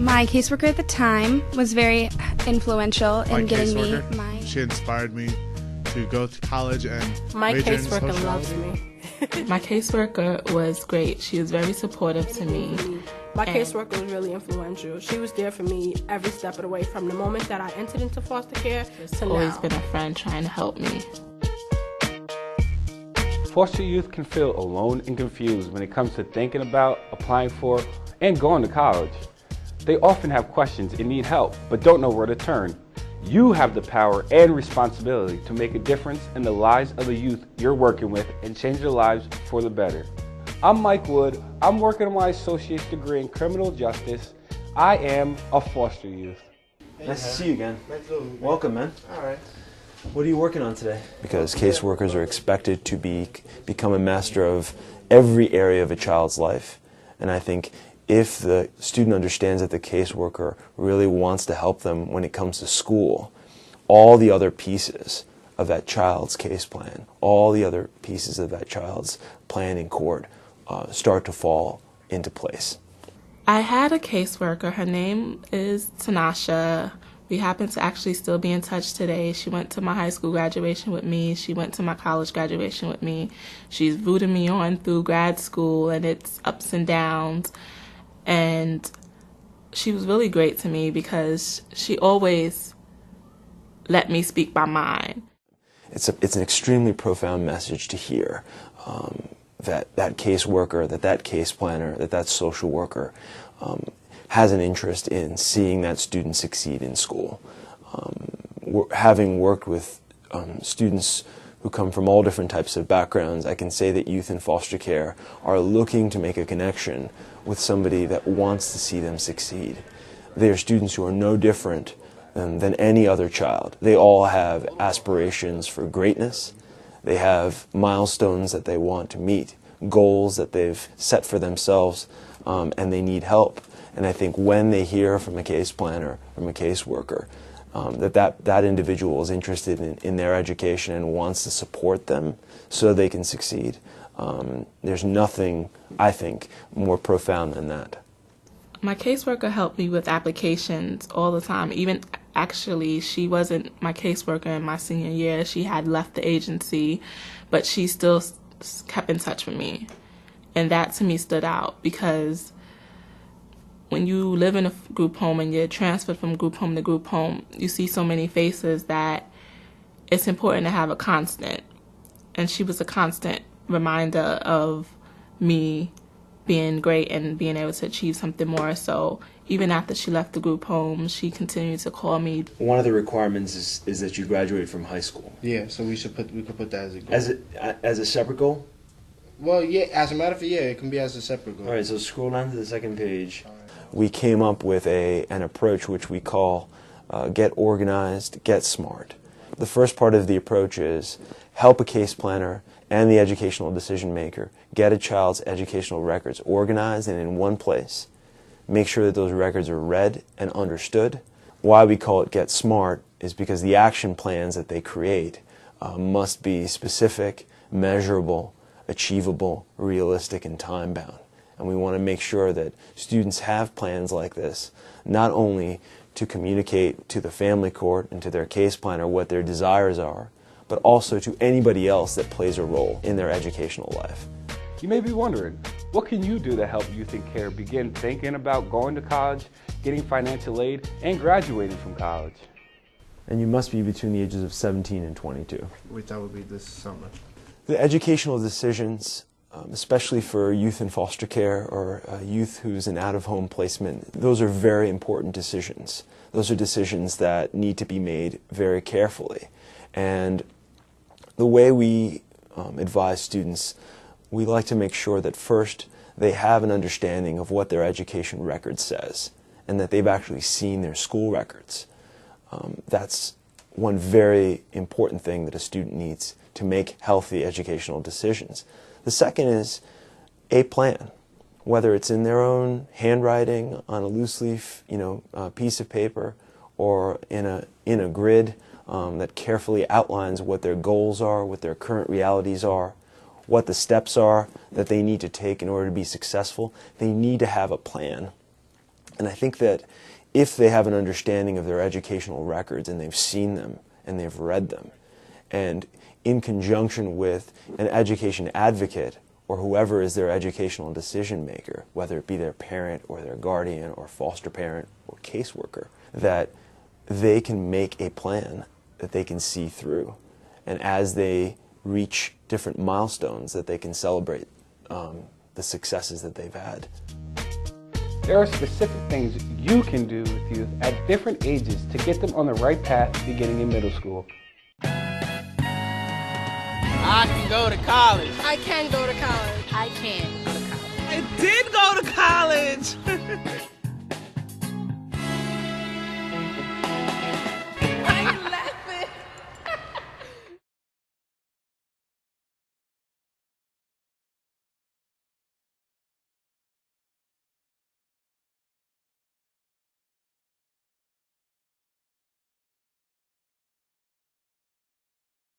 My caseworker at the time was very influential in getting me my... She inspired me to go to college and my major in caseworker loves me. My caseworker was great. She was very supportive to me. My caseworker was really influential. She was there for me every step of the way, from the moment that I entered into foster care to now. Always been a friend trying to help me. Foster youth can feel alone and confused when it comes to thinking about, applying for, and going to college. They often have questions and need help, but don't know where to turn. You have the power and responsibility to make a difference in the lives of the youth you're working with and change their lives for the better. I'm Mike Wood. I'm working on my associate's degree in criminal justice. I am a foster youth. Nice to see you again. Welcome, man. All right. What are you working on today? Because caseworkers are expected to become a master of every area of a child's life. And I think if the student understands that the caseworker really wants to help them when it comes to school, all the other pieces of that child's case plan, all the other pieces of that child's plan in court start to fall into place. I had a caseworker. Her name is Tanasha. We happen to actually still be in touch today. She went to my high school graduation with me. She went to my college graduation with me. She's rooted me on through grad school and its ups and downs. And she was really great to me because she always let me speak my mind. It's an extremely profound message to hear, that caseworker, that case planner, that social worker has an interest in seeing that student succeed in school. Having worked with students who come from all different types of backgrounds, I can say that youth in foster care are looking to make a connection with somebody that wants to see them succeed. They are students who are no different than any other child. They all have aspirations for greatness. They have milestones that they want to meet, goals that they've set for themselves, and they need help. And I think when they hear from a case planner, from a caseworker, that individual is interested in their education and wants to support them so they can succeed, there's nothing, I think, more profound than that. My caseworker helped me with applications all the time. Even actually, she wasn't my caseworker in my senior year. She had left the agency, but she still kept in touch with me. And that to me stood out because when you live in a group home and you're transferred from group home to group home, you see so many faces that it's important to have a constant. And she was a constant reminder of me being great and being able to achieve something more. So even after she left the group home, she continued to call me. One of the requirements is that you graduate from high school. Yeah, so we could put that as a goal. As a separate goal? Well, yeah, as a matter of fact, yeah, it can be as a separate goal. All right, so scroll down to the second page. We came up with an approach which we call Get Organized, Get Smart. The first part of the approach is help a case planner and the educational decision maker get a child's educational records organized and in one place. Make sure that those records are read and understood. Why we call it Get Smart is because the action plans that they create must be specific, measurable, achievable, realistic, and time-bound. And we want to make sure that students have plans like this, not only to communicate to the family court and to their case planner what their desires are, but also to anybody else that plays a role in their educational life. You may be wondering, what can you do to help youth in care begin thinking about going to college, getting financial aid, and graduating from college? And you must be between the ages of 17 and 22. Wait, that would be this summer. The educational decisions, especially for youth in foster care or youth who's in out-of-home placement, those are very important decisions. Those are decisions that need to be made very carefully. And the way we advise students, we like to make sure that first they have an understanding of what their education record says and that they've actually seen their school records. That's one very important thing that a student needs to make healthy educational decisions. The second is a plan, whether it's in their own handwriting on a loose leaf, piece of paper, or in a grid that carefully outlines what their goals are, what their current realities are, what the steps are that they need to take in order to be successful. They need to have a plan And I think that if they have an understanding of their educational records and they've seen them and they've read them, and in conjunction with an education advocate or whoever is their educational decision maker, whether it be their parent or their guardian or foster parent or caseworker, that they can make a plan that they can see through. And as they reach different milestones, that they can celebrate the successes that they've had. There are specific things you can do with youth at different ages to get them on the right path beginning in middle school. I can go to college. I can go to college. I can go to college. I did go to college.